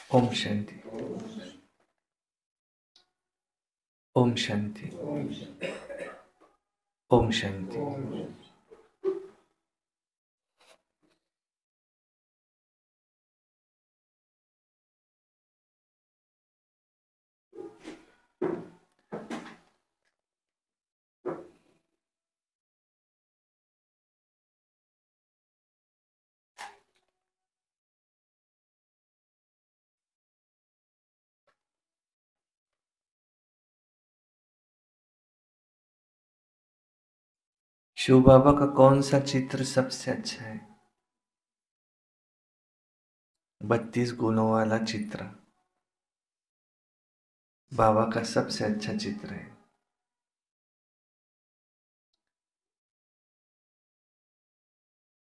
ओम शांति। ओम शांति। ओम शांति। शिव बाबा का कौन सा चित्र सबसे अच्छा है? 32 गुणों वाला चित्र बाबा का सबसे अच्छा चित्र है।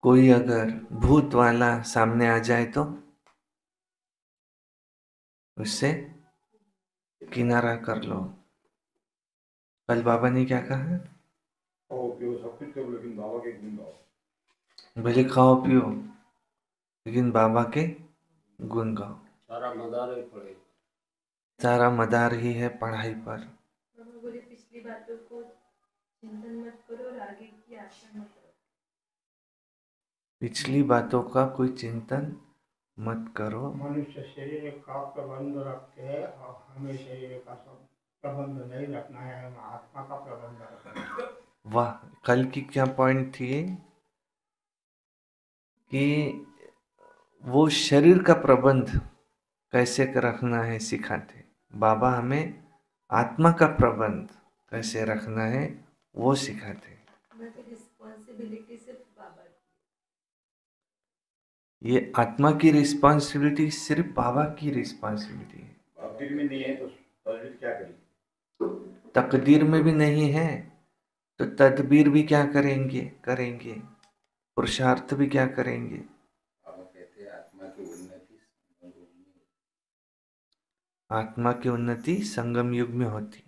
कोई अगर भूत वाला सामने आ जाए तो उससे किनारा कर लो। कल बाबा ने क्या कहा? सब कुछ करो लेकिन बाबा के गुण गाओ। भले खाओ पियो लेकिन बाबा के गुण गाओ। सारा मदार ही पड़े, सारा मदार ही है पढ़ाई पर। बाबा बोले पिछली बातों को चिंतन मत करो और आगे की आशा मत करो। पिछली बातों का कोई चिंतन मत करो। मनुष्य शरीर का प्रबंध रखते हैं और हमें शरीर का सब प्रबंध नहीं रखना है, हम आत्मा का प्रबंध रखना है। वाह, कल की क्या पॉइंट थी कि वो शरीर का प्रबंध कैसे रखना है सिखाते। बाबा हमें आत्मा का प्रबंध कैसे रखना है वो सिखाते। रिस्पॉन्सिबिलिटी सिर्फ बाबा की। ये आत्मा की रिस्पॉन्सिबिलिटी सिर्फ बाबा की रिस्पॉन्सिबिलिटी है। तकदीर में नहीं है तो तदबीर क्या करेंगे? तकदीर में भी नहीं है तो तदबीर भी क्या करेंगे? पुरुषार्थ भी क्या करेंगे? कहते हैं आत्मा की उन्नति संगम युग में होती।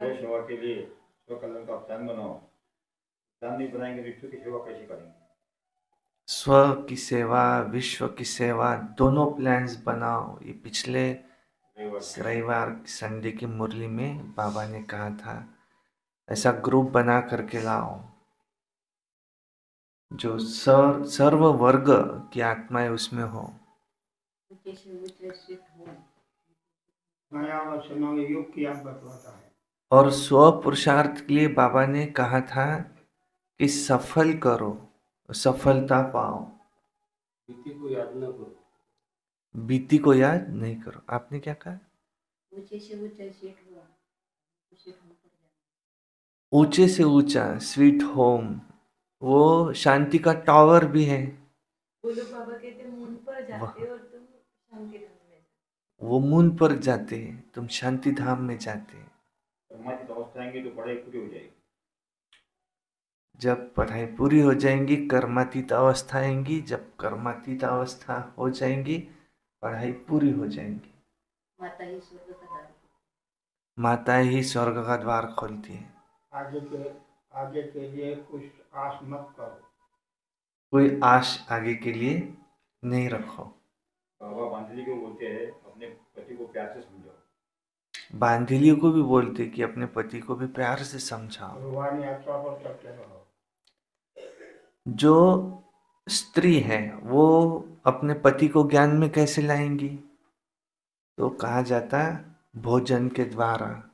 सेवा के लिए स्व कल्याण का प्लान बनाओ। प्लान नहीं बनाएंगे तो विश्व की सेवा कैसे करेंगे? स्व की सेवा, विश्व की सेवा, दोनों प्लान्स बनाओ। ये पिछले रविवार संडे की मुरली में बाबा ने कहा था, ऐसा ग्रुप बना करके लाओ जो सर्व वर्ग की आत्माएं उसमें हो। नया वर्ष नए युग की याद बतलाता है। और स्व पुरुषार्थ के लिए बाबा ने कहा था कि सफल करो, सफलता पाओ। बीती को याद न करो। बीती को याद नहीं करो। आपने क्या कहा? ऊंचे से ऊंचा सेट हुआ, ऊंचे से ऊंचा स्वीट होम, वो शांति का टावर भी है। वो लोग बाबा कहते मून पर जाते और तुम शांति धाम में जाते। वो मून पर जाते हैं, तुम शांति धाम में जाते हैं। कर्मातीत अवस्था आएंगे तो पढ़ाई पूरी हो जाएगी। जब पढ़ाई पूरी हो जाएंगी कर्मातीत अवस्था आएंगी। जब कर्मातीत अवस्था हो जाएंगी पढ़ाई पूरी हो जाएंगी। माता ही स्वर्ग का द्वार खोलती है। आगे के लिए कुछ आस मत करो। कोई आश आगे के लिए नहीं रखो। बाबा बांधली को बोलते हैं अपने पति को प्यार से समझाओ। बांधिलियों को भी बोलते कि अपने पति को भी प्यार से समझाओ। रूहानी यात्रा पर चलते रहो। जो स्त्री है वो अपने पति को ज्ञान में कैसे लाएंगी? तो कहा जाता भोजन के द्वारा।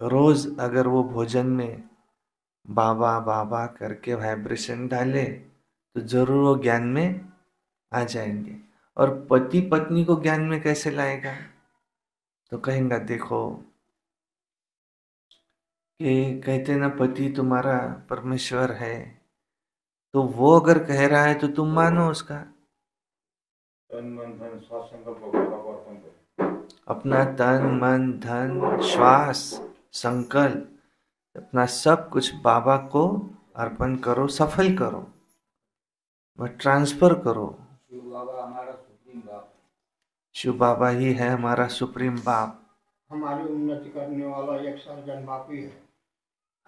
रोज अगर वो भोजन में बाबा बाबा करके वाइब्रेशन डाले तो जरूर वो ज्ञान में आ जाएंगे। और पति पत्नी को ज्ञान में कैसे लाएगा? तो कहेंगे देखो कि कहते ना पति तुम्हारा परमेश्वर है, तो वो अगर कह रहा है तो तुम मानो उसका। तन मन धन श्वास संकल्प बाबा को अर्पण करो। अपना तन मन धन श्वास संकल्प अपना सब कुछ बाबा को अर्पण करो, सफल करो, वह ट्रांसफर करो। शिव बाबा हमारा सुप्रीम बाप। शिव बाबा ही है हमारा सुप्रीम बाप। हमारी उन्नति करने वाला एक सर्जन बाप ही है।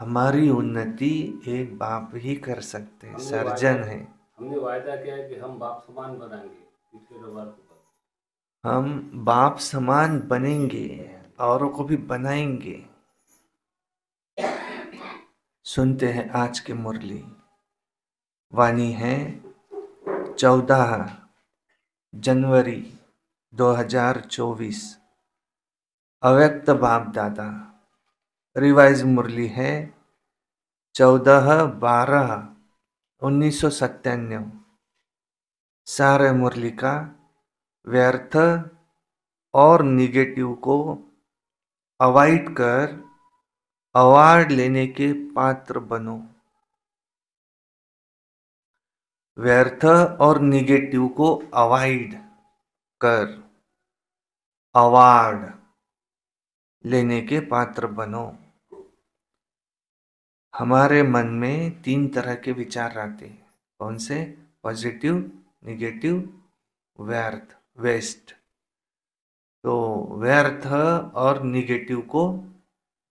हमारी उन्नति एक बाप ही कर सकते हैं, सर्जन है। हमने वायदा किया है कि हम बाप समान बनाएंगे। हम बाप समान बनेंगे, औरों को भी बनाएंगे। सुनते हैं आज की मुरली। वाणी है 14 जनवरी 2024, अव्यक्त बाप दादा। रिवाइज मुरली है 14/12/1997। सारे मुरली का व्यर्थ और निगेटिव को अवॉइड कर अवार्ड लेने के पात्र बनो। व्यर्थ और निगेटिव को अवॉइड कर अवार्ड लेने के पात्र बनो। हमारे मन में 3 तरह के विचार आते हैं। कौन से? पॉजिटिव, निगेटिव, व्यर्थ, वेस्ट। तो व्यर्थ और निगेटिव को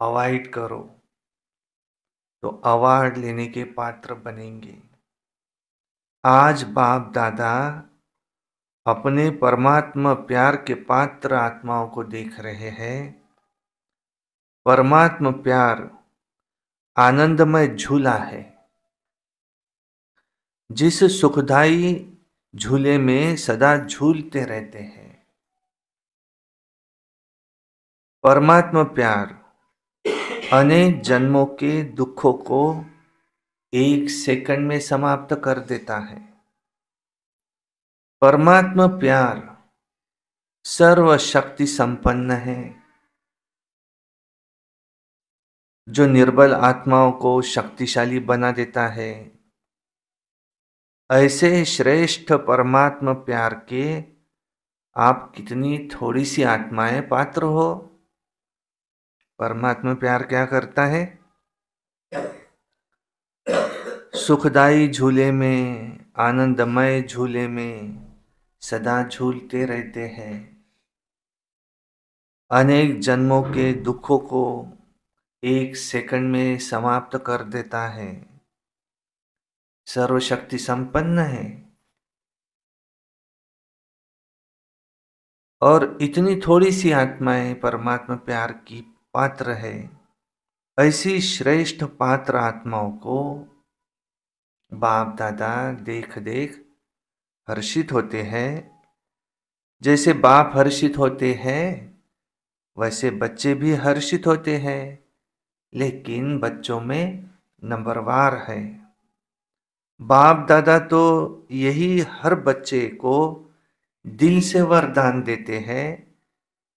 अवॉइड करो तो अवार्ड लेने के पात्र बनेंगे। आज बाप दादा अपने परमात्मा प्यार के पात्र आत्माओं को देख रहे हैं। परमात्मा प्यार आनंदमय झूला है। जिस सुखदाई झूले में सदा झूलते रहते हैं। परमात्मा प्यार अनेक जन्मों के दुखों को 1 सेकंड में समाप्त कर देता है। परमात्मा प्यार सर्वशक्ति संपन्न है, जो निर्बल आत्माओं को शक्तिशाली बना देता है। ऐसे श्रेष्ठ परमात्मा प्यार के आप कितनी थोड़ी सी आत्माएं पात्र हो। परमात्मा प्यार क्या करता है? सुखदाई झूले में, आनंदमय झूले में सदा झूलते रहते हैं। अनेक जन्मों के दुखों को 1 सेकंड में समाप्त कर देता है। सर्वशक्ति संपन्न है और इतनी थोड़ी सी आत्माएं परमात्मा प्यार की पात्र है। ऐसी श्रेष्ठ पात्र आत्माओं को बाप दादा देख देख हर्षित होते हैं। जैसे बाप हर्षित होते हैं वैसे बच्चे भी हर्षित होते हैं, लेकिन बच्चों में नंबरवार है। बाप दादा तो यही हर बच्चे को दिल से वरदान देते हैं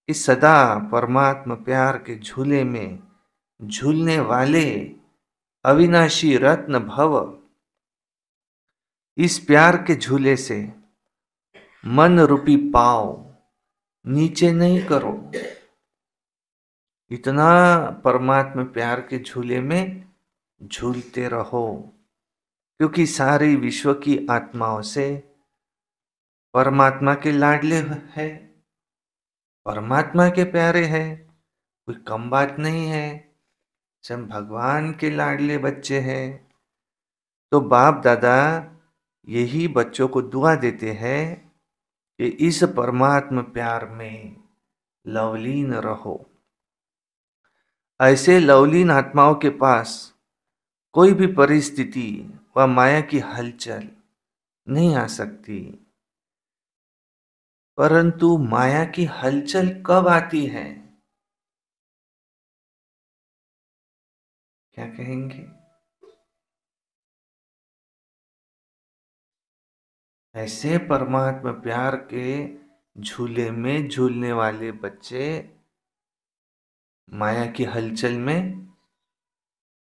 कि सदा परमात्मा प्यार के झूले में झूलने वाले अविनाशी रत्न भव। इस प्यार के झूले से मन रूपी पांव नीचे नहीं करो। इतना परमात्मा प्यार के झूले में झूलते रहो, क्योंकि सारी विश्व की आत्माओं से परमात्मा के लाडले हैं, परमात्मा के प्यारे हैं। कोई कम बात नहीं है, सब भगवान के लाडले बच्चे हैं। तो बाप दादा यही बच्चों को दुआ देते हैं कि इस परमात्मा प्यार में लवलीन रहो। ऐसे लवलीन आत्माओं के पास कोई भी परिस्थिति व माया की हलचल नहीं आ सकती। परंतु माया की हलचल कब आती है? क्या कहेंगे? ऐसे परमात्मा प्यार के झूले में झूलने वाले बच्चे माया की हलचल में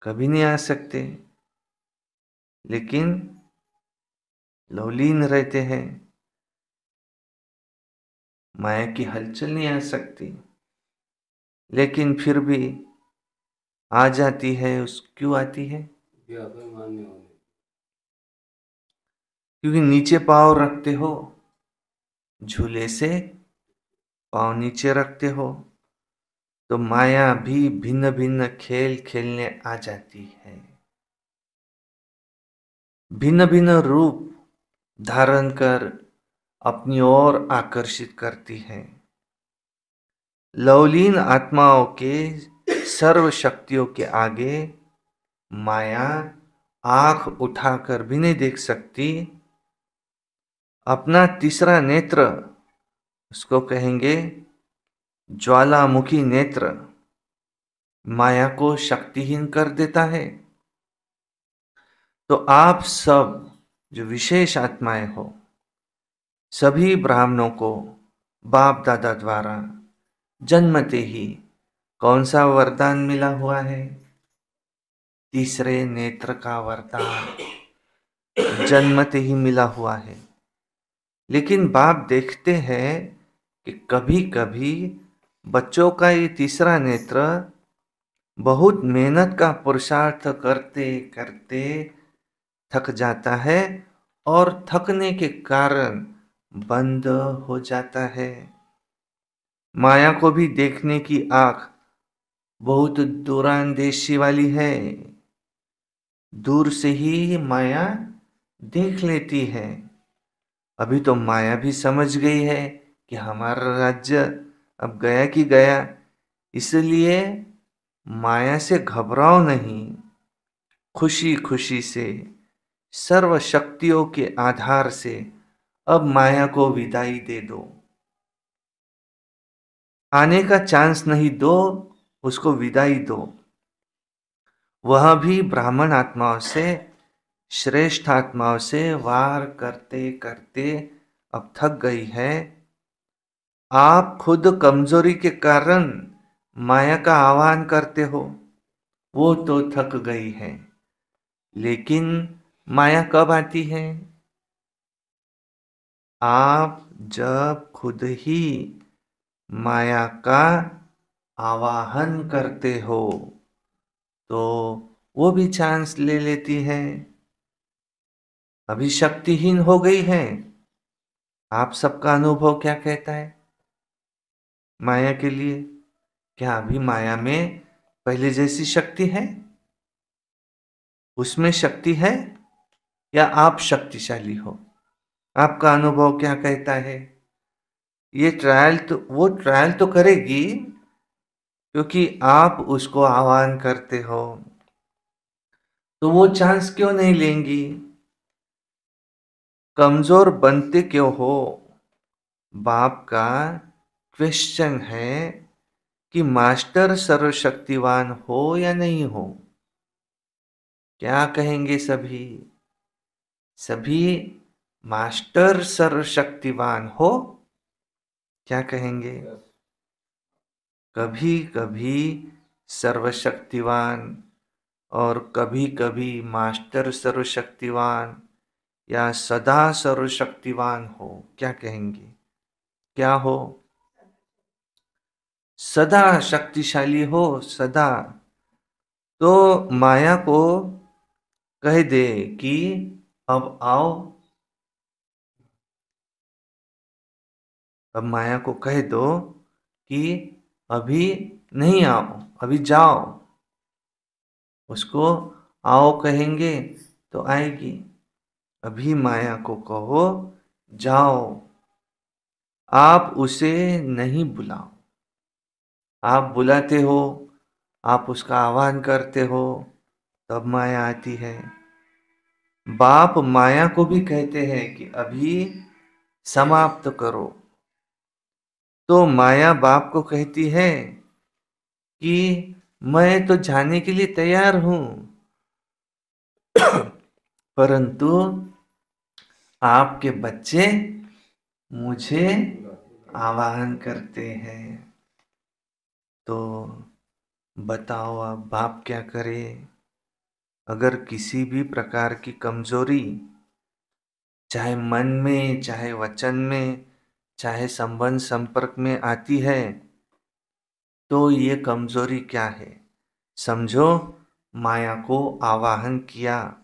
कभी नहीं आ सकते, लेकिन लवलीन रहते हैं। माया की हलचल नहीं आ सकती, लेकिन फिर भी आ जाती है। क्यों आती है? क्योंकि नीचे पाँव रखते हो, झूले से पाँव नीचे रखते हो तो माया भी भिन्न भिन्न खेल खेलने आ जाती है। भिन्न भिन्न रूप धारण कर अपनी ओर आकर्षित करती है। लवलीन आत्माओं के सर्व शक्तियों के आगे माया आंख उठाकर भी नहीं देख सकती। अपना तीसरा नेत्र, उसको कहेंगे ज्वालामुखी नेत्र, माया को शक्तिहीन कर देता है। तो आप सब जो विशेष आत्माएं हो, सभी ब्राह्मणों को बाप दादा द्वारा जन्मते ही कौन सा वरदान मिला हुआ है? तीसरे नेत्र का वरदान जन्मते ही मिला हुआ है। लेकिन बाप देखते हैं कि कभी कभी बच्चों का ये तीसरा नेत्र बहुत मेहनत का पुरुषार्थ करते करते थक जाता है और थकने के कारण बंद हो जाता है। माया को भी देखने की आंख बहुत दूरांदेशी वाली है। दूर से ही माया देख लेती है। अभी तो माया भी समझ गई है कि हमारा राज्य अब गया कि गया, इसलिए माया से घबराओ नहीं, खुशी खुशी से सर्व शक्तियों के आधार से अब माया को विदाई दे दो। आने का चांस नहीं दो, उसको विदाई दो। वह भी ब्राह्मण आत्माओं से, श्रेष्ठ आत्माओं से वार करते करते अब थक गई है। आप खुद कमजोरी के कारण माया का आह्वान करते हो, वो तो थक गई है। लेकिन माया कब आती है? आप जब खुद ही माया का आवाहन करते हो तो वो भी चांस ले लेती है। अभी शक्तिहीन हो गई है। आप सबका अनुभव क्या कहता है माया के लिए? क्या अभी माया में पहले जैसी शक्ति है? उसमें शक्ति है या आप शक्तिशाली हो? आपका अनुभव क्या कहता है? ये वो ट्रायल तो करेगी, क्योंकि आप उसको आह्वान करते हो। तो वो चांस क्यों नहीं लेंगी? कमजोर बनते क्यों हो? बाप का क्वेश्चन है कि मास्टर सर्वशक्तिवान हो या नहीं हो? क्या कहेंगे सभी? सभी मास्टर सर्वशक्तिवान हो? क्या कहेंगे? कभी कभी सर्वशक्तिवान और कभी कभी मास्टर सर्वशक्तिवान या सदा सर्वशक्तिवान हो, क्या कहेंगे? क्या हो? सदा शक्तिशाली हो, सदा। तो माया को कह दे कि अब आओ। अब माया को कह दो कि अभी नहीं आओ, अभी जाओ। उसको आओ कहेंगे तो आएगी। अभी माया को कहो जाओ। आप उसे नहीं बुलाओ। आप बुलाते हो, आप उसका आह्वान करते हो, तब माया आती है। बाप माया को भी कहते हैं कि अभी समाप्त करो। तो माया बाप को कहती है कि मैं तो जाने के लिए तैयार हूं, परंतु आपके बच्चे मुझे आह्वान करते हैं। तो बताओ अब बाप क्या करे? अगर किसी भी प्रकार की कमजोरी, चाहे मन में, चाहे वचन में, चाहे संबंध संपर्क में आती है, तो ये कमजोरी क्या है? समझो माया को आवाहन किया,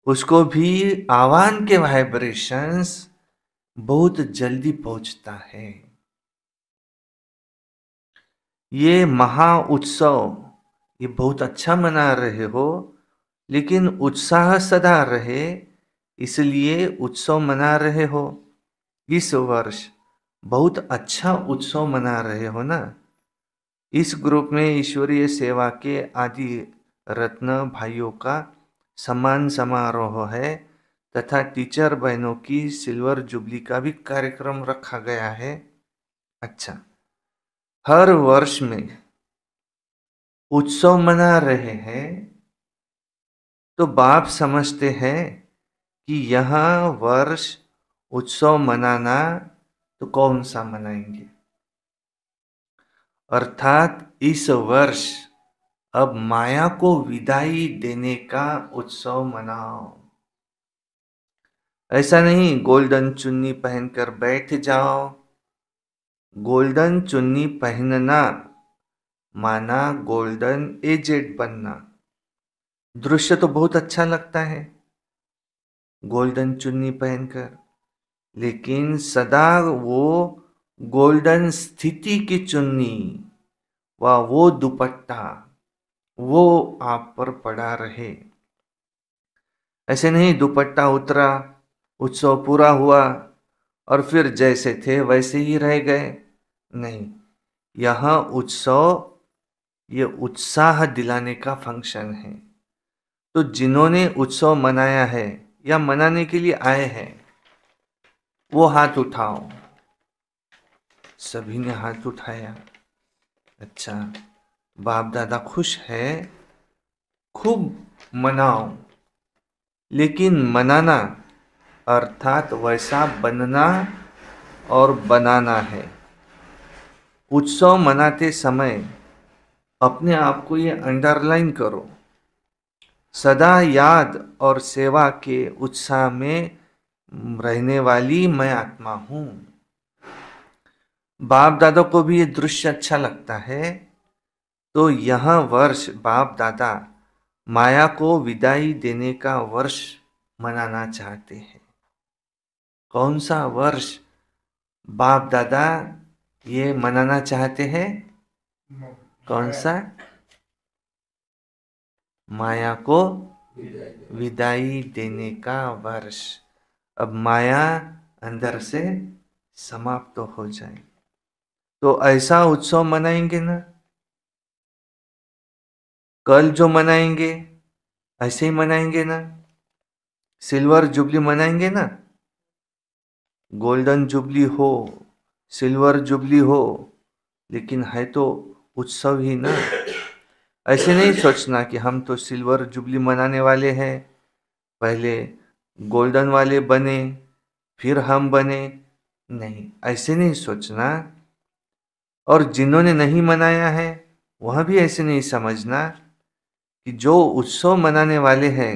उसको भी आह्वान के वाइब्रेशंस बहुत जल्दी पहुंचता है। ये महा उत्सव ये बहुत अच्छा मना रहे हो, लेकिन उत्साह सदा रहे, इसलिए उत्सव मना रहे हो। इस वर्ष बहुत अच्छा उत्सव मना रहे हो ना। इस ग्रुप में ईश्वरीय सेवा के आदि रत्न भाइयों का सम्मान समारोह है तथा टीचर बहनों की सिल्वर जुबली का भी कार्यक्रम रखा गया है। अच्छा, हर वर्ष में उत्सव मना रहे हैं तो बाप समझते हैं कि यह वर्ष उत्सव मनाना तो कौन सा मनाएंगे, अर्थात इस वर्ष अब माया को विदाई देने का उत्सव मनाओ। ऐसा नहीं गोल्डन चुन्नी पहनकर बैठ जाओ। गोल्डन चुन्नी पहनना माना गोल्डन एजेड बनना। दृश्य तो बहुत अच्छा लगता है गोल्डन चुन्नी पहनकर, लेकिन सदा वो गोल्डन स्थिति की चुन्नी व वो दुपट्टा वो आप पर पड़ा रहे। ऐसे नहीं दुपट्टा उतरा, उत्सव पूरा हुआ और फिर जैसे थे वैसे ही रह गए। नहीं, यह उत्सव ये उत्साह दिलाने का फंक्शन है। तो जिन्होंने उत्सव मनाया है या मनाने के लिए आए हैं वो हाथ उठाओ। सभी ने हाथ उठाया। अच्छा, बाप दादा खुश है, खूब मनाओ, लेकिन मनाना अर्थात वैसा बनना और बनाना है। उत्सव मनाते समय अपने आप को ये अंडरलाइन करो, सदा याद और सेवा के उत्साह में रहने वाली मैं आत्मा हूं। बाप दादा को भी ये दृश्य अच्छा लगता है, तो यह वर्ष बाप दादा माया को विदाई देने का वर्ष मनाना चाहते हैं। कौन सा वर्ष बाप दादा ये मनाना चाहते हैं? कौन सा? माया को विदाई देने का वर्ष। अब माया अंदर से समाप्त तो हो जाए, तो ऐसा उत्सव मनाएंगे ना। कल जो मनाएंगे ऐसे ही मनाएंगे ना। सिल्वर जुबली मनाएंगे ना, गोल्डन जुबली हो, सिल्वर जुबली हो, लेकिन है तो उत्सव ही ना। ऐसे नहीं सोचना कि हम तो सिल्वर जुबली मनाने वाले हैं, पहले गोल्डन वाले बने फिर हम बने। नहीं, ऐसे नहीं सोचना। और जिन्होंने नहीं मनाया है वह भी ऐसे नहीं समझना कि जो उत्सव मनाने वाले हैं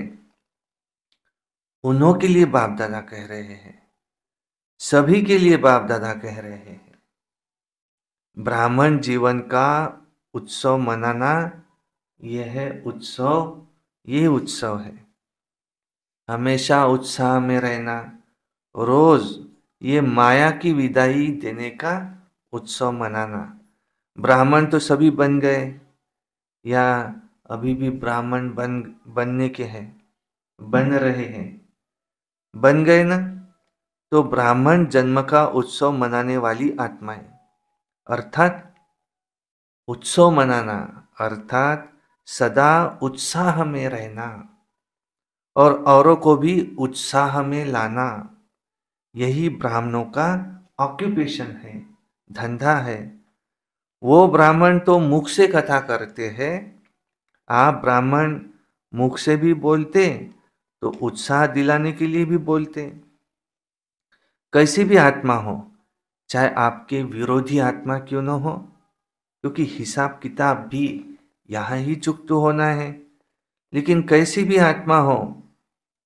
उन्हों के लिए बाप दादा कह रहे हैं, सभी के लिए बाप दादा कह रहे हैं। ब्राह्मण जीवन का उत्सव मनाना यह उत्सव, ये उत्सव है। हमेशा उत्साह में रहना, रोज ये माया की विदाई देने का उत्सव मनाना। ब्राह्मण तो सभी बन गए या अभी भी ब्राह्मण बनने के हैं, बन रहे हैं, बन गए ना। तो ब्राह्मण जन्म का उत्सव मनाने वाली आत्माएं, अर्थात उत्सव मनाना अर्थात सदा उत्साह में रहना और औरों को भी उत्साह में लाना, यही ब्राह्मणों का ऑक्यूपेशन है, धंधा है। वो ब्राह्मण तो मुख से कथा करते हैं, आप ब्राह्मण मुख से भी बोलते तो उत्साह दिलाने के लिए भी बोलते। कैसी भी आत्मा हो, चाहे आपके विरोधी आत्मा क्यों न हो, क्योंकि हिसाब किताब भी यहाँ ही चुकता होना है, लेकिन कैसी भी आत्मा हो,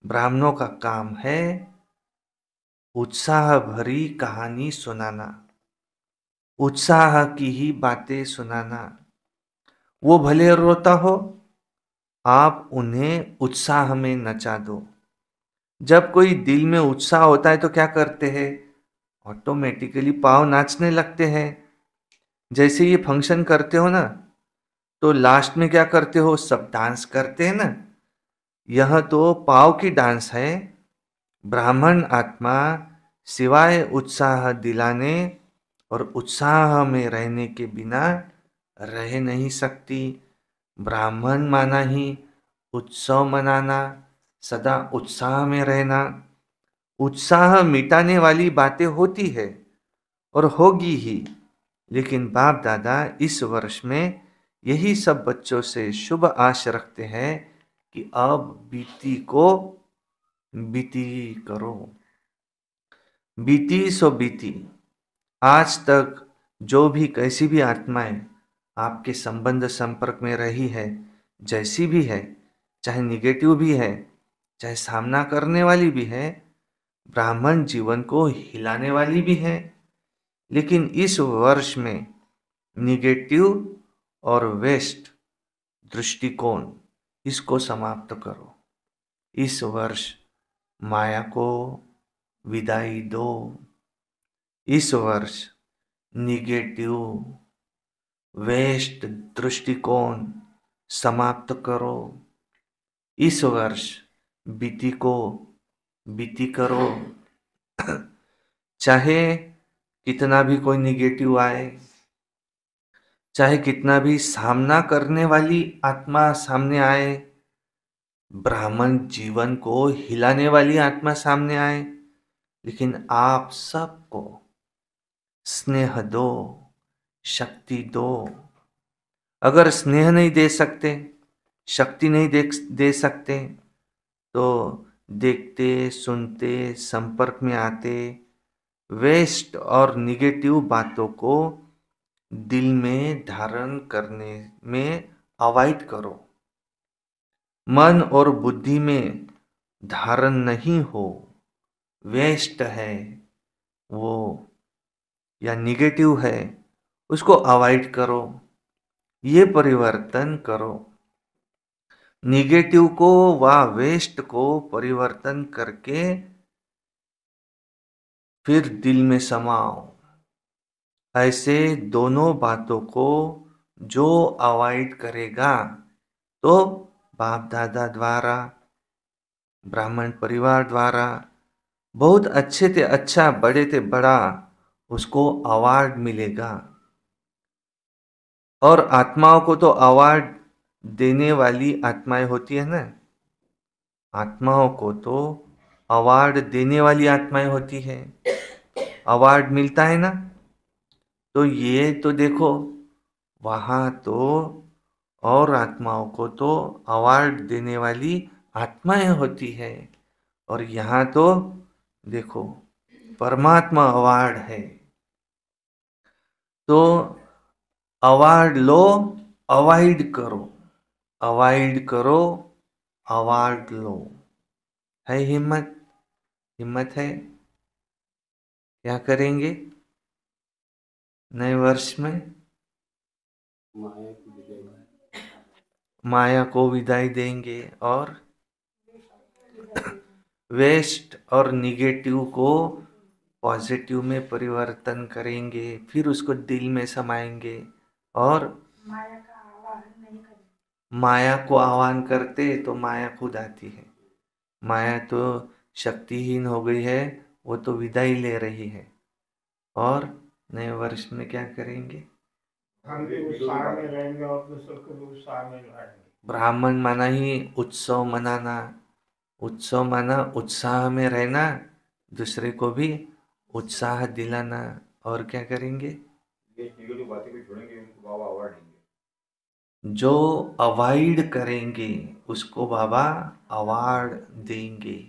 ब्राह्मणों का काम है उत्साह भरी कहानी सुनाना, उत्साह की ही बातें सुनाना। वो भले रोता हो, आप उन्हें उत्साह में नचा दो। जब कोई दिल में उत्साह होता है तो क्या करते हैं, ऑटोमेटिकली पाँव नाचने लगते हैं। जैसे ये फंक्शन करते हो ना, तो लास्ट में क्या करते हो, सब डांस करते हैं ना। यह तो पाँव की डांस है। ब्राह्मण आत्मा सिवाय उत्साह दिलाने और उत्साह में रहने के बिना रह नहीं सकती। ब्राह्मण माना ही उत्सव मनाना, सदा उत्साह में रहना। उत्साह मिटाने वाली बातें होती है और होगी ही, लेकिन बाप दादा इस वर्ष में यही सब बच्चों से शुभ आश रखते हैं कि अब बीती को बीती करो। बीती सो बीती। आज तक जो भी कैसी भी आत्माएं आपके संबंध संपर्क में रही है, जैसी भी है, चाहे निगेटिव भी है, चाहे सामना करने वाली भी है, ब्राह्मण जीवन को हिलाने वाली भी है, लेकिन इस वर्ष में निगेटिव और वेस्ट दृष्टिकोण इसको समाप्त करो। इस वर्ष माया को विदाई दो। इस वर्ष निगेटिव वेस्ट दृष्टिकोण समाप्त करो। इस वर्ष बीती को बीती करो। चाहे कितना भी कोई निगेटिव आए, चाहे कितना भी सामना करने वाली आत्मा सामने आए, ब्राह्मण जीवन को हिलाने वाली आत्मा सामने आए, लेकिन आप सबको स्नेह दो, शक्ति दो। अगर स्नेह नहीं दे सकते, शक्ति नहीं दे सकते, तो देखते सुनते संपर्क में आते वेस्ट और निगेटिव बातों को दिल में धारण करने में अवॉइड करो। मन और बुद्धि में धारण नहीं हो, वेस्ट है वो या निगेटिव है, उसको अवॉइड करो। ये परिवर्तन करो। निगेटिव को व वेस्ट को परिवर्तन करके फिर दिल में समाओ। ऐसे दोनों बातों को जो अवॉइड करेगा, तो बाप दादा द्वारा, ब्राह्मण परिवार द्वारा बहुत अच्छे से अच्छा, बड़े से बड़ा उसको अवार्ड मिलेगा। और आत्माओं को तो अवार्ड देने वाली आत्माएं होती है ना, आत्माओं को तो अवार्ड देने वाली आत्माएं होती है, अवार्ड मिलता है ना। तो ये तो देखो, वहाँ तो और आत्माओं को तो अवार्ड देने वाली आत्माएं होती है, और यहाँ तो देखो परमात्मा अवार्ड है। तो अवार्ड लो, अवॉइड करो, अवॉइड करो, अवार्ड लो। है हिम्मत? हिम्मत है? क्या करेंगे नए वर्ष में? माया को विदाई देंगे और वेस्ट और निगेटिव को पॉजिटिव में परिवर्तन करेंगे, फिर उसको दिल में समाएंगे और माया को आह्वान करते तो माया खुद आती है। माया तो शक्तिहीन हो गई है, वो तो विदाई ले रही है। और नए वर्ष में क्या करेंगे? हम भी उत्साह में रहेंगे और दूसरों को भी उत्साह में रहेंगे। ब्राह्मण माना ही उत्सव मनाना, उत्सव माना उत्साह में रहना, दूसरे को भी उत्साह दिलाना। और क्या करेंगे? नेगेटिव बातें भी छोड़ेंगे, उनको बाबा अवार्ड देंगे। जो अवॉइड करेंगे उसको बाबा अवार्ड देंगे।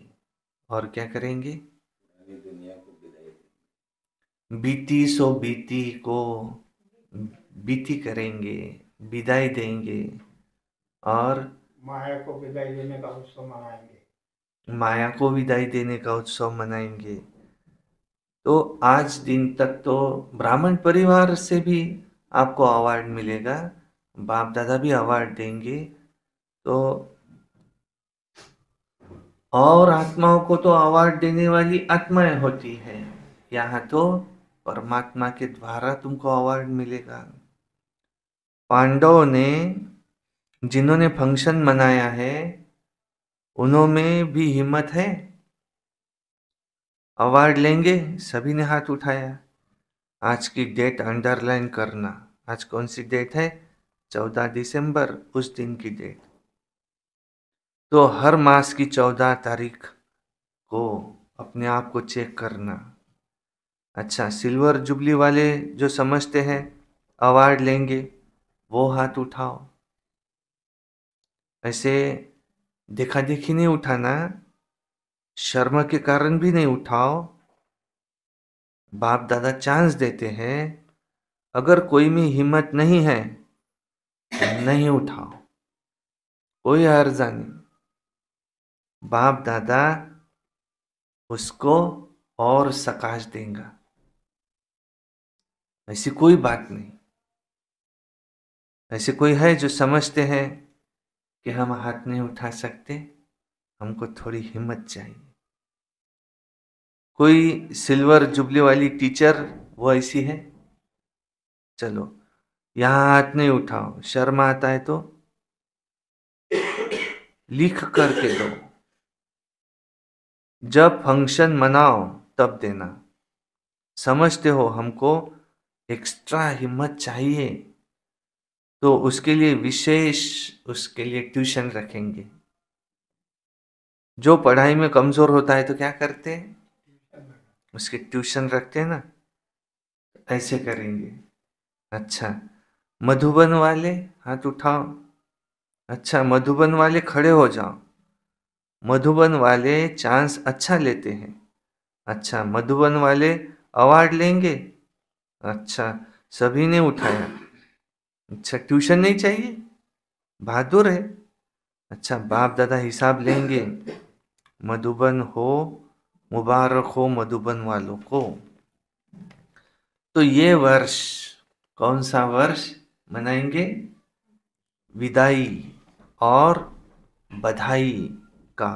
और क्या करेंगे? दुनिया को विदाई देंगे। बीती सो बीती को बीती करेंगे, विदाई देंगे, और माया को विदाई देने का उत्सव मनाएंगे। माया को विदाई देने का उत्सव मनाएंगे। तो आज दिन तक तो ब्राह्मण परिवार से भी आपको अवार्ड मिलेगा, बाप दादा भी अवार्ड देंगे। तो और आत्माओं को तो अवार्ड देने वाली आत्माएं होती है, यहाँ तो परमात्मा के द्वारा तुमको अवार्ड मिलेगा। पांडवों ने जिन्होंने फंक्शन मनाया है, उन्होंने भी हिम्मत है। अवार्ड लेंगे, सभी ने हाथ उठाया। आज की डेट अंडरलाइन करना, आज कौन सी डेट है? 14 दिसंबर, उस दिन की डेट। तो हर मास की 14 तारीख को अपने आप को चेक करना। अच्छा, सिल्वर जुबली वाले जो समझते हैं अवार्ड लेंगे, वो हाथ उठाओ। ऐसे देखा देखी नहीं उठाना, शर्म के कारण भी नहीं उठाओ। बाप दादा चांस देते हैं, अगर कोई में हिम्मत नहीं है तो नहीं उठाओ, कोई हर्जा नहीं। बाप दादा उसको और सकाश देगा, ऐसी कोई बात नहीं। ऐसे कोई है जो समझते हैं कि हम हाथ नहीं उठा सकते, हमको थोड़ी हिम्मत चाहिए। कोई सिल्वर जुबली वाली टीचर वो ऐसी है? चलो, यहां हाथ नहीं उठाओ, शर्म आता है तो लिख करके दो। जब फंक्शन मनाओ तब देना। समझते हो हमको एक्स्ट्रा हिम्मत चाहिए, तो उसके लिए विशेष, उसके लिए ट्यूशन रखेंगे। जो पढ़ाई में कमजोर होता है तो क्या करते हैं? उसके ट्यूशन रखते हैं ना, ऐसे करेंगे। अच्छा, मधुबन वाले हाथ उठाओ। अच्छा, मधुबन वाले खड़े हो जाओ। मधुबन वाले चांस अच्छा लेते हैं। अच्छा, मधुबन वाले अवार्ड लेंगे। अच्छा, सभी ने उठाया। अच्छा, ट्यूशन नहीं चाहिए, बहादुर है। अच्छा, बाप दादा हिसाब लेंगे। मधुबन हो, मुबारक हो मधुबन वालों को। तो ये वर्ष कौन सा वर्ष मनाएंगे? विदाई और बधाई का।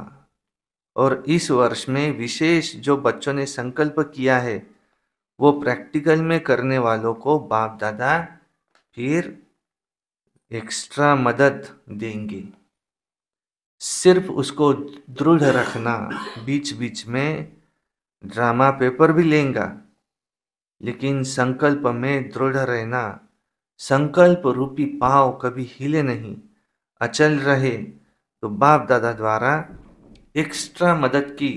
और इस वर्ष में विशेष जो बच्चों ने संकल्प किया है, वो प्रैक्टिकल में करने वालों को बाप दादा फिर एक्स्ट्रा मदद देंगे। सिर्फ उसको दृढ़ रखना, बीच बीच में ड्रामा पेपर भी लेगा, लेकिन संकल्प में दृढ़ रहना। संकल्प रूपी पांव कभी हिले नहीं, अचल रहे, तो बाप दादा द्वारा एक्स्ट्रा मदद की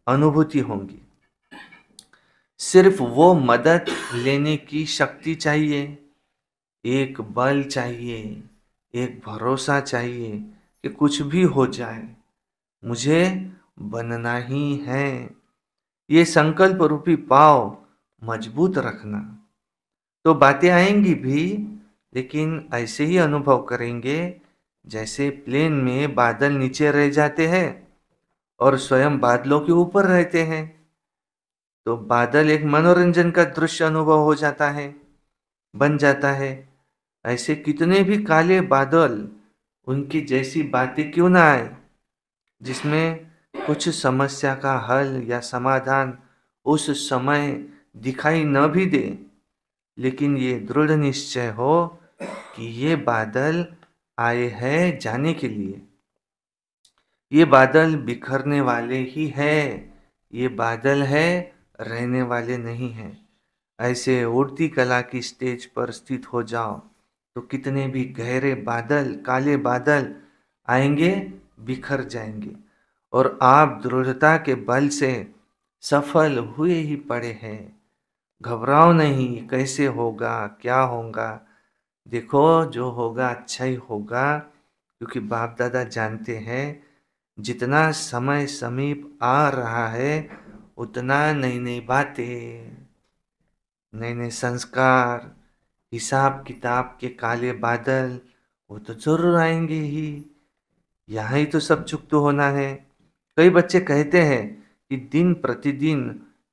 अनुभूति होगी। सिर्फ वो मदद लेने की शक्ति चाहिए, एक बल चाहिए, एक भरोसा चाहिए कि कुछ भी हो जाए मुझे बनना ही है। ये संकल्प रूपी पाव मजबूत रखना। तो बातें आएंगी भी, लेकिन ऐसे ही अनुभव करेंगे जैसे प्लेन में बादल नीचे रह जाते हैं और स्वयं बादलों के ऊपर रहते हैं। तो बादल एक मनोरंजन का दृश्य अनुभव हो जाता है, बन जाता है। ऐसे कितने भी काले बादल, उनकी जैसी बातें क्यों ना आए, जिसमें कुछ समस्या का हल या समाधान उस समय दिखाई न भी दे, लेकिन ये दृढ़ निश्चय हो कि ये बादल आए हैं जाने के लिए। ये बादल बिखरने वाले ही है, ये बादल है रहने वाले नहीं हैं। ऐसे उड़ती कला की स्टेज पर स्थित हो जाओ तो कितने भी गहरे बादल, काले बादल आएंगे, बिखर जाएंगे, और आप दृढ़ता के बल से सफल हुए ही पड़े हैं। घबराओ नहीं, कैसे होगा, क्या होगा। देखो, जो होगा अच्छा ही होगा, क्योंकि बाप दादा जानते हैं जितना समय समीप आ रहा है, उतना नई नई बातें, नए नए संस्कार, हिसाब किताब के काले बादल, वो तो जरूर आएंगे ही। यहाँ ही तो सब चुप तो होना है। कई बच्चे कहते हैं कि दिन प्रतिदिन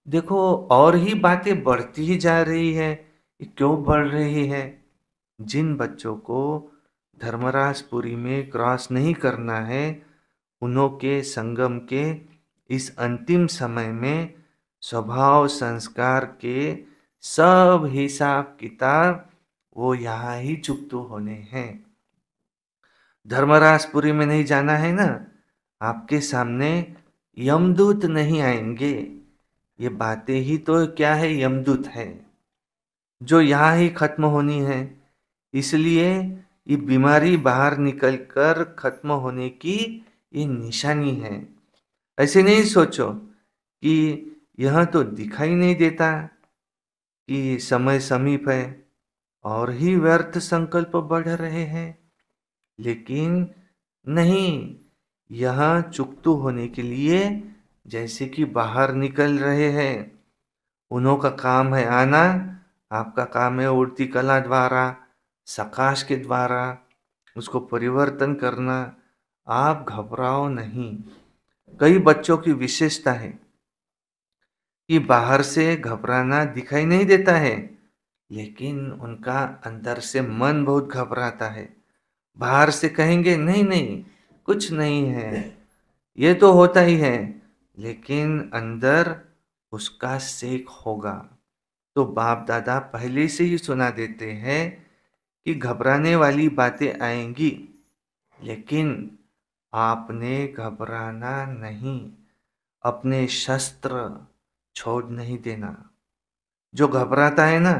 देखो और ही बातें बढ़ती ही जा रही है, ये क्यों बढ़ रही है? जिन बच्चों को धर्मराजपुरी में क्रॉस नहीं करना है, उन्हों के संगम के इस अंतिम समय में स्वभाव संस्कार के सब हिसाब किताब वो यहाँ ही चुप तो होने हैं। धर्मराजपुरी में नहीं जाना है ना, आपके सामने यमदूत नहीं आएंगे, ये बातें ही तो क्या है, यमदूत है जो यहाँ ही खत्म होनी है। इसलिए ये बीमारी बाहर निकल कर खत्म होने की ये निशानी है। ऐसे नहीं सोचो कि यह तो दिखाई नहीं देता कि समय समीप है और ही व्यर्थ संकल्प बढ़ रहे हैं। लेकिन नहीं, यह चुकतू होने के लिए जैसे कि बाहर निकल रहे हैं। उन्हों का काम है आना, आपका काम है उड़ती कला द्वारा, सकाश के द्वारा उसको परिवर्तन करना। आप घबराओ नहीं। कई बच्चों की विशेषता है कि बाहर से घबराना दिखाई नहीं देता है, लेकिन उनका अंदर से मन बहुत घबराता है। बाहर से कहेंगे नहीं नहीं कुछ नहीं है, ये तो होता ही है, लेकिन अंदर उसका सेक होगा। तो बाप दादा पहले से ही सुना देते हैं कि घबराने वाली बातें आएंगी, लेकिन आपने घबराना नहीं, अपने शस्त्र छोड़ नहीं देना। जो घबराता है ना,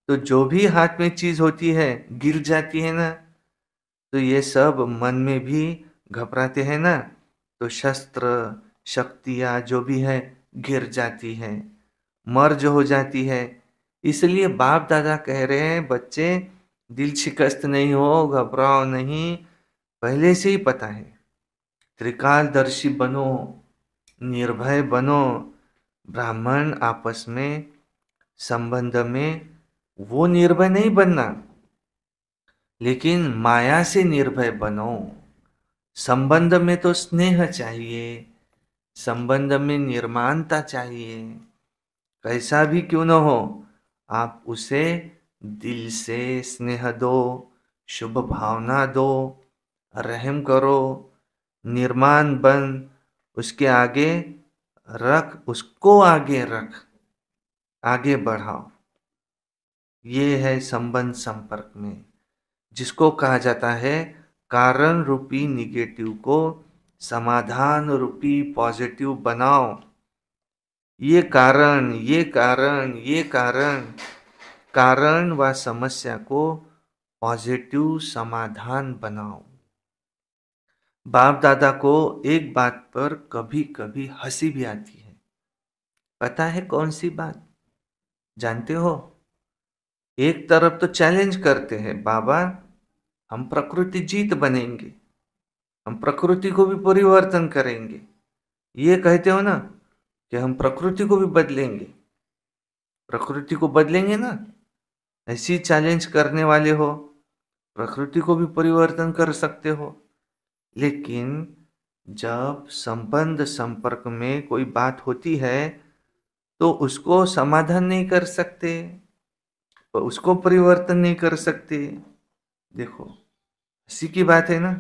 तो जो भी हाथ में चीज होती है गिर जाती है ना, तो ये सब मन में भी घबराते हैं ना, तो शस्त्र शक्तियाँ जो भी है गिर जाती है, मर्ज हो जाती है। इसलिए बाप दादा कह रहे हैं बच्चे दिल शिकस्त नहीं हो, घबराओ नहीं। पहले से ही पता है, त्रिकालदर्शी बनो, निर्भय बनो। ब्राह्मण आपस में संबंध में वो निर्भय नहीं बनना, लेकिन माया से निर्भय बनो। संबंध में तो स्नेह चाहिए, संबंध में निर्माणता चाहिए। कैसा भी क्यों न हो, आप उसे दिल से स्नेह दो, शुभ भावना दो, रहम करो, निर्माण बन उसके आगे रख, उसको आगे रख, आगे बढ़ाओ। ये है संबंध संपर्क में, जिसको कहा जाता है कारण रूपी निगेटिव को समाधान रूपी पॉजिटिव बनाओ। ये कारण, ये कारण, ये कारण, कारण व समस्या को पॉजिटिव समाधान बनाओ। बाप दादा को एक बात पर कभी कभी हंसी भी आती है। पता है कौन सी बात? जानते हो? एक तरफ तो चैलेंज करते हैं, बाबा हम प्रकृति जीत बनेंगे, हम प्रकृति को भी परिवर्तन करेंगे। ये कहते हो ना कि हम प्रकृति को भी बदलेंगे, प्रकृति को बदलेंगे ना, ऐसी चैलेंज करने वाले हो, प्रकृति को भी परिवर्तन कर सकते हो। लेकिन जब संबंध संपर्क में कोई बात होती है तो उसको समाधान नहीं कर सकते, उसको परिवर्तन नहीं कर सकते। देखो इसी की बात है ना,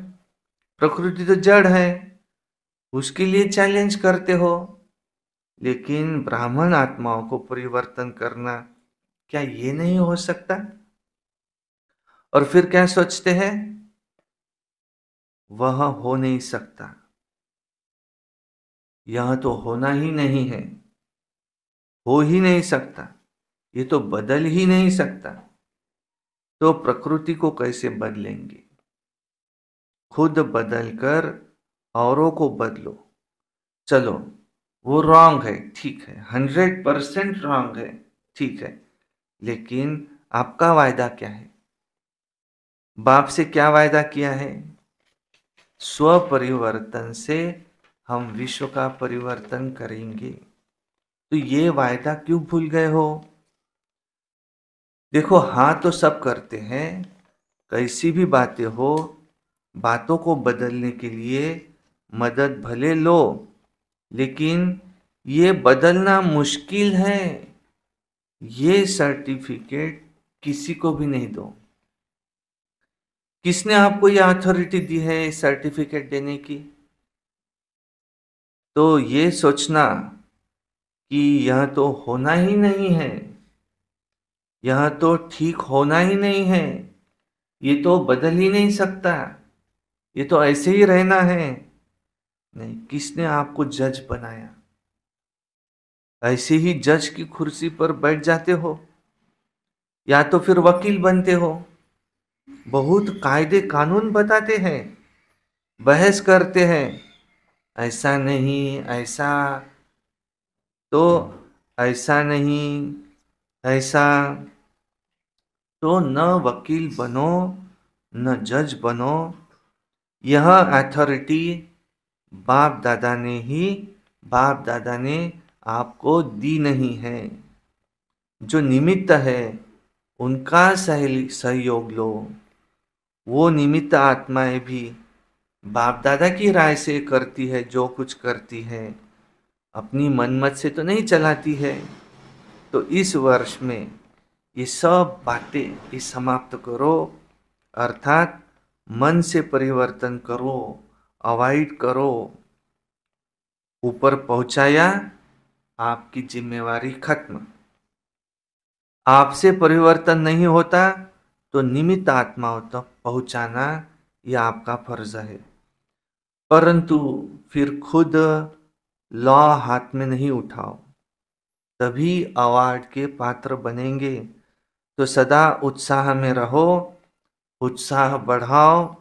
प्रकृति तो जड़ है, उसके लिए चैलेंज करते हो, लेकिन ब्राह्मण आत्माओं को परिवर्तन करना क्या ये नहीं हो सकता? और फिर क्या सोचते हैं? वह हो नहीं सकता, यह तो होना ही नहीं है, हो ही नहीं सकता, ये तो बदल ही नहीं सकता। तो प्रकृति को कैसे बदलेंगे? खुद बदलकर औरों को बदलो। चलो वो रॉन्ग है, ठीक है, 100% रॉन्ग है, ठीक है, लेकिन आपका वायदा क्या है? बाप से क्या वायदा किया है? स्व परिवर्तन से हम विश्व का परिवर्तन करेंगे। तो ये वायदा क्यों भूल गए हो? देखो हाँ तो सब करते हैं, कैसी भी बातें हो, बातों को बदलने के लिए मदद भले लो, लेकिन ये बदलना मुश्किल है। ये सर्टिफिकेट किसी को भी नहीं दो। किसने आपको ये अथॉरिटी दी है सर्टिफिकेट देने की? तो ये सोचना कि यह तो होना ही नहीं है, यह तो ठीक होना ही नहीं है, ये तो बदल ही नहीं सकता, ये तो ऐसे ही रहना है। नहीं, किसने आपको जज बनाया? ऐसे ही जज की कुर्सी पर बैठ जाते हो या तो फिर वकील बनते हो। बहुत कायदे कानून बताते हैं, बहस करते हैं, ऐसा नहीं ऐसा, तो ऐसा नहीं ऐसा। तो न वकील बनो न जज बनो। यह अथॉरिटी बाप दादा ने आपको दी नहीं है। जो निमित्त है उनका सहयोग लो। वो निमित्त आत्माएं भी बाप दादा की राय से करती है, जो कुछ करती है अपनी मनमत से तो नहीं चलाती है। तो इस वर्ष में ये सब बातें ये समाप्त करो, अर्थात मन से परिवर्तन करो, अवॉइड करो। ऊपर पहुंचाया, आपकी जिम्मेवारी खत्म। आपसे परिवर्तन नहीं होता तो निमित्त आत्माओं तक पहुंचाना यह आपका फर्ज है। परंतु फिर खुद लॉ हाथ में नहीं उठाओ, तभी अवार्ड के पात्र बनेंगे। तो सदा उत्साह में रहो, उत्साह बढ़ाओ।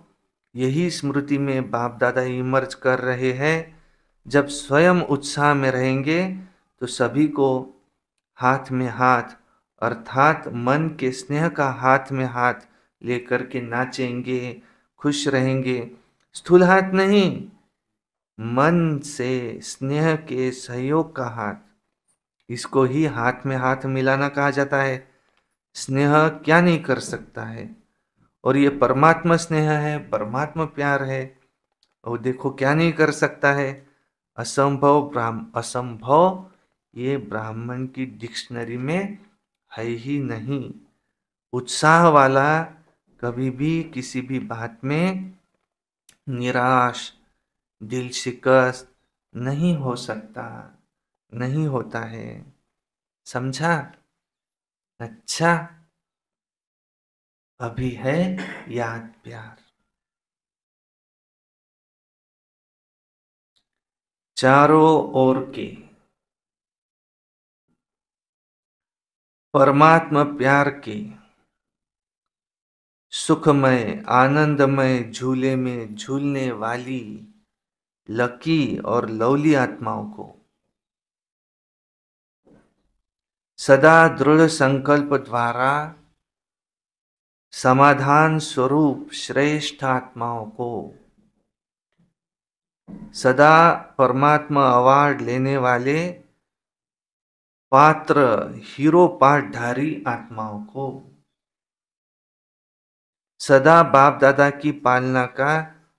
यही स्मृति में बाप दादा इमर्ज कर रहे हैं। जब स्वयं उत्साह में रहेंगे तो सभी को हाथ में हाथ, अर्थात मन के स्नेह का हाथ में हाथ लेकर के नाचेंगे, खुश रहेंगे। स्थूल हाथ नहीं, मन से स्नेह के सहयोग का हाथ, इसको ही हाथ में हाथ मिलाना कहा जाता है। स्नेह क्या नहीं कर सकता है, और ये परमात्मा स्नेह है, परमात्मा प्यार है। और देखो क्या नहीं कर सकता है, असंभव ये ब्राह्मण की डिक्शनरी में है ही नहीं। उत्साह वाला कभी भी किसी भी बात में निराश, दिल शिकस्त नहीं हो सकता, नहीं होता है। समझा? अच्छा, अभी है याद प्यार। चारों ओर के परमात्मा प्यार के सुखमय आनंदमय झूले में झूलने वाली लकी और लवली आत्माओं को सदा दृढ़ संकल्प द्वारा समाधान स्वरूप श्रेष्ठ आत्माओं को सदा परमात्मा अवार्ड लेने वाले पात्र हीरो पाठधारी आत्माओं को सदा बाप दादा की पालना का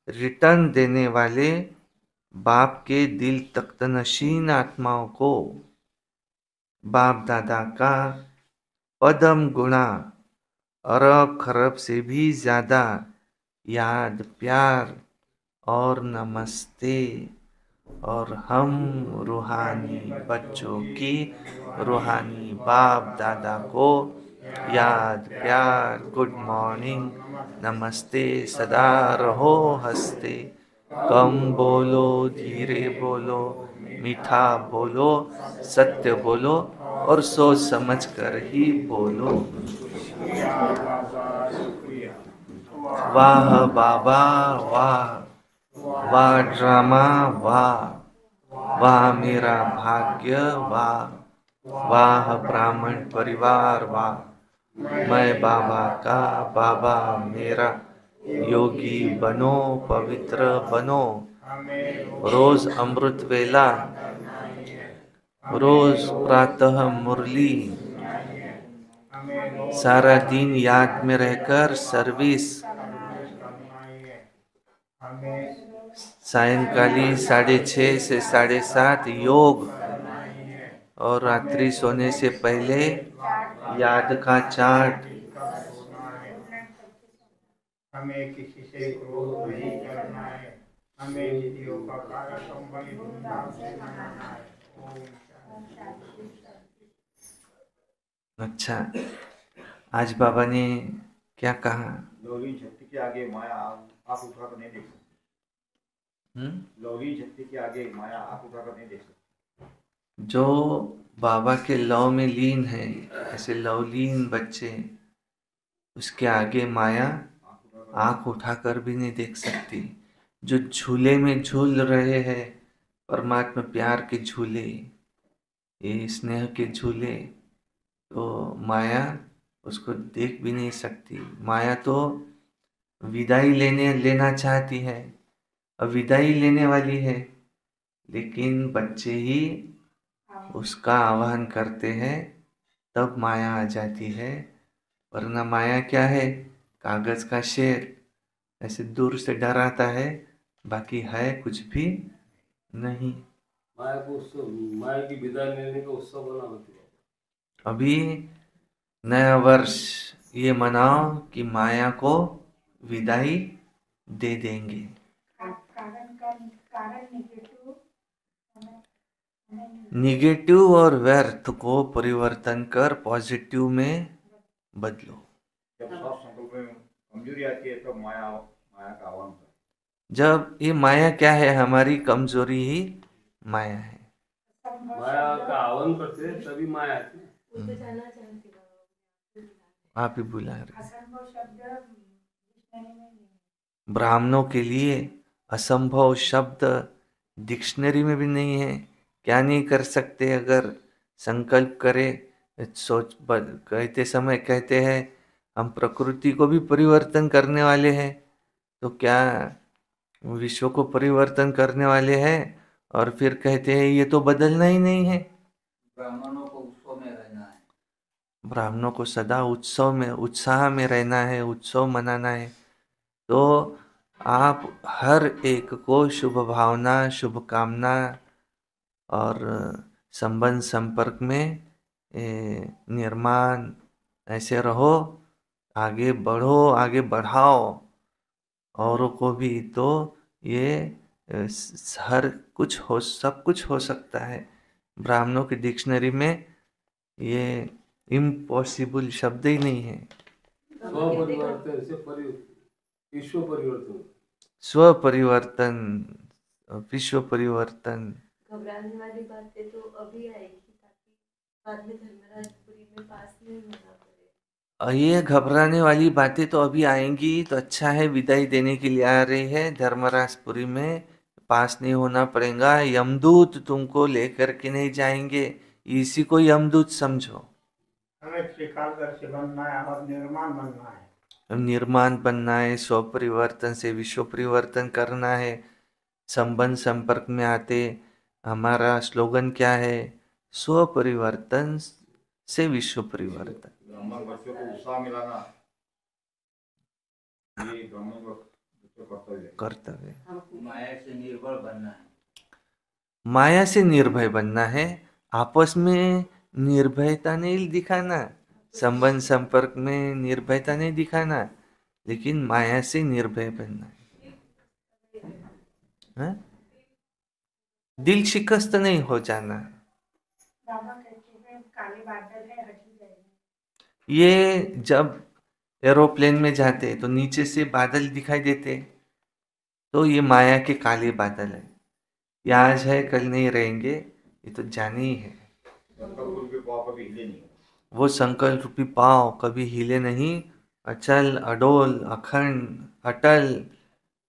रिटर्न देने वाले बाप के दिल तख्तनशीन आत्माओं को बाप दादा का पदम गुणा अरब खरब से भी ज्यादा याद प्यार और नमस्ते। और हम रूहानी बच्चों की रूहानी बाप दादा को याद प्यार, गुड मॉर्निंग, नमस्ते। सदा रहो हंसते, कम बोलो, धीरे बोलो, मीठा बोलो, सत्य बोलो और सोच समझ कर ही बोलो। वाह बाबा वाह, वाह ड्रामा वाह, वाह मेरा भाग्य वाह, वाह ब्राह्मण परिवार वाह, मैं बाबा का, बाबा मेरा। योगी बनो, पवित्र बनो, रोज अमृत वेला, रोज प्रातः मुरली, सारा दिन याद में रहकर सर्विस, सायंकाली 6:30 से 7:30 योग, और रात्रि सोने से पहले याद का चार्ट। हमें किसी से क्रोध नहीं करना है, हमें निधियों का कार्यक्रम बड़ी धूमधाम से मनाना है। ओम शांति। अच्छा, आज बाबा ने क्या कहा? लौकिक शक्ति के आगे माया आप उठाकर नहीं देख सकते। लौकिक शक्ति के आगे माया आप उठाकर नहीं देख सकते। जो बाबा के लव में लीन है, ऐसे लवलीन बच्चे, उसके आगे माया आंख उठाकर भी नहीं देख सकती। जो झूले में झूल रहे हैं, परमात्मा प्यार के झूले, ये स्नेह के झूले, तो माया उसको देख भी नहीं सकती। माया तो विदाई लेना चाहती है, और विदाई लेने वाली है, लेकिन बच्चे ही उसका आह्वान करते हैं, तब माया आ जाती है। वरना माया क्या है? कागज का शेर, ऐसे दूर से डराता है, बाकी है कुछ भी नहीं। माया को उत्सव, माया की विदाई लेने का उत्सव बना होती है। अभी नया वर्ष ये मनाओ कि माया को विदाई दे देंगे। निगेटिव और व्यर्थ को परिवर्तन कर पॉजिटिव में बदलो। जब साफ संकल्प में कमजोरी आती है तब माया माया का आह्वान करता है। जब ये माया क्या है? हमारी कमजोरी ही माया है। माया का आह्वान करते हैं तभी माया आती है। वो तो जाना चाहती है। आप ही बुला रहे। ब्राह्मणों के लिए असंभव शब्द डिक्शनरी में भी नहीं है। क्या नहीं कर सकते? अगर संकल्प करे, कहते समय कहते हैं हम प्रकृति को भी परिवर्तन करने वाले हैं, तो क्या विश्व को परिवर्तन करने वाले हैं, और फिर कहते हैं ये तो बदलना ही नहीं है। ब्राह्मणों को उत्सव में रहना है। ब्राह्मणों को सदा उत्सव में, उत्साह में रहना है, उत्सव मनाना है। तो आप हर एक को शुभ भावना, शुभकामना और संबंध संपर्क में निर्माण, ऐसे रहो, आगे बढ़ो, आगे बढ़ाओ औरों को भी। तो ये हर कुछ हो, सब कुछ हो सकता है। ब्राह्मणों की डिक्शनरी में ये इम्पॉसिबल शब्द ही नहीं है। स्वपरिवर्तन से विश्व परिवर्तन, स्व परिवर्तन, विश्व परिवर्तन। घबराने वाली बातें तो अभी आएगी, ताकि बाद में धर्मराजपुरी में पास नहीं होना पड़े। ये घबराने वाली बातें तो अभी आएंगी, तो अच्छा है, विदाई देने के लिए आ रही है। धर्मराजपुरी में पास नहीं होना पड़ेगा। यमदूत तुमको लेकर के नहीं जाएंगे, इसी को यमदूत समझो। हमें त्रिकालदर्शी बनना है और निर्माण बनना है। निर्माण बनना है, स्व परिवर्तन से विश्व परिवर्तन करना है। संबंध संपर्क में आते हमारा स्लोगन क्या है? स्व परिवर्तन से विश्व परिवर्तन। ब्राह्मण बच्चों को उत्साह मिलाना, ये ब्राह्मण बच्चों का कर्तव्य है। कर्तव्य। माया से निर्भर बनना है। माया से निर्भय बनना है। आपस में निर्भयता नहीं दिखाना, संबंध संपर्क में निर्भयता नहीं दिखाना, लेकिन माया से निर्भय बनना है। दिल शिकस्त नहीं हो जाना। ये जब एरोप्लेन में जाते तो नीचे से बादल दिखाई देते, तो ये माया के काले बादल है। ये आज है, कल नहीं रहेंगे, ये तो जाने ही है। वो संकल्प रूपी पाव कभी हिले नहीं, अचल अडोल अखंड अटल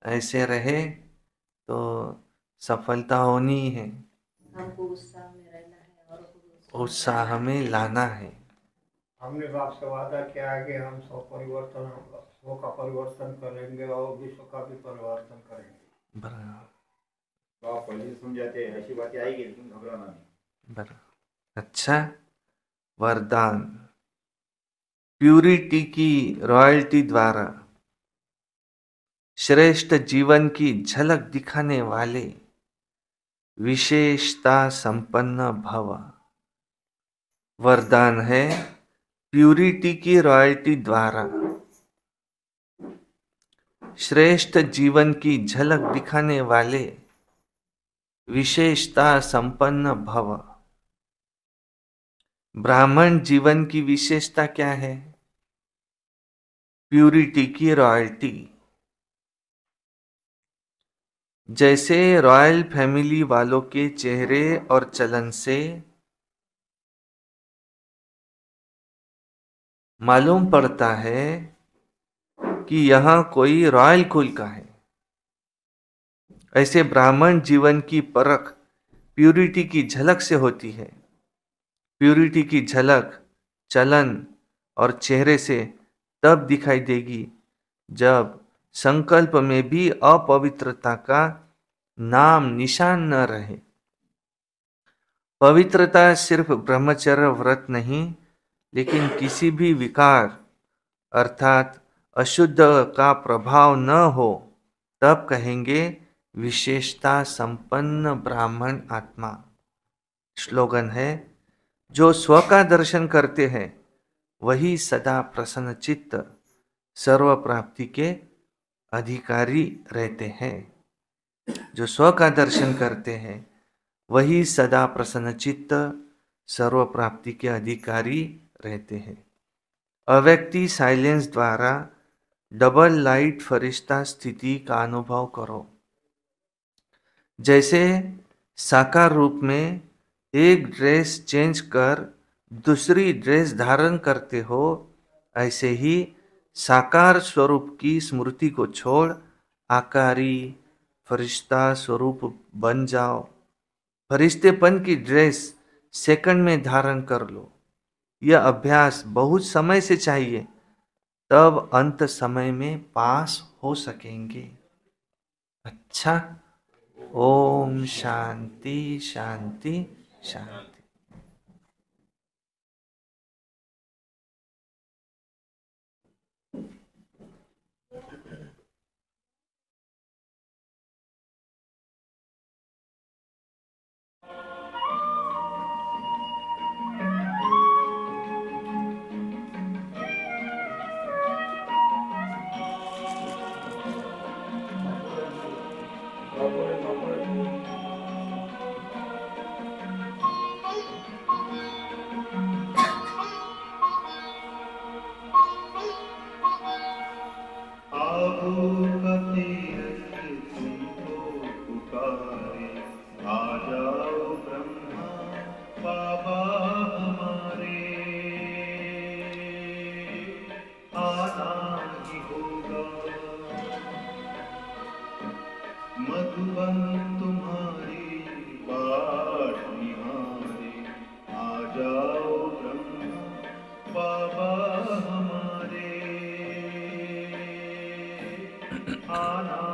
ऐसे रहे तो सफलता होनी है। हमको उत्साह में रहना है और उत्साह में लाना है। हमने बाप से वादा किया है कि हम स्व का परिवर्तन करेंगे और विश्व का भी परिवर्तन करेंगे। बराबर, तो आप पहले से समझाते हैं, ऐसी बातें आएगी, लेकिन घबराना नहीं। बराबर। अच्छा, वरदान। प्यूरिटी की रॉयल्टी द्वारा श्रेष्ठ जीवन की झलक दिखाने वाले विशेषता संपन्न भव। वरदान है प्यूरिटी की रॉयल्टी द्वारा श्रेष्ठ जीवन की झलक दिखाने वाले विशेषता संपन्न भव। ब्राह्मण जीवन की विशेषता क्या है? प्यूरिटी की रॉयल्टी। जैसे रॉयल फैमिली वालों के चेहरे और चलन से मालूम पड़ता है कि यह कोई रॉयल कुल का है, ऐसे ब्राह्मण जीवन की परख प्यूरिटी की झलक से होती है। प्यूरिटी की झलक चलन और चेहरे से तब दिखाई देगी जब संकल्प में भी अपवित्रता का नाम निशान न रहे। पवित्रता सिर्फ ब्रह्मचर्य व्रत नहीं, लेकिन किसी भी विकार अर्थात अशुद्ध का प्रभाव न हो, तब कहेंगे विशेषता संपन्न ब्राह्मण आत्मा। स्लोगन है, जो स्व का दर्शन करते हैं वही सदा प्रसन्न चित्त सर्व प्राप्ति के अधिकारी रहते हैं। जो स्व का दर्शन करते हैं वही सदा प्रसन्न चित्त सर्व प्राप्ति के अधिकारी रहते हैं। अव्यक्ति साइलेंस द्वारा डबल लाइट फरिश्ता स्थिति का अनुभव करो। जैसे साकार रूप में एक ड्रेस चेंज कर दूसरी ड्रेस धारण करते हो, ऐसे ही साकार स्वरूप की स्मृति को छोड़ आकारी फरिश्ता स्वरूप बन जाओ। फरिश्तेपन की ड्रेस सेकंड में धारण कर लो। यह अभ्यास बहुत समय से चाहिए, तब अंत समय में पास हो सकेंगे। अच्छा, ओम शांति शांति शांति। मधुबन तुम्हारी बाट निहारे, आ जाओ ब्रह्मा बाबा हमारे, आना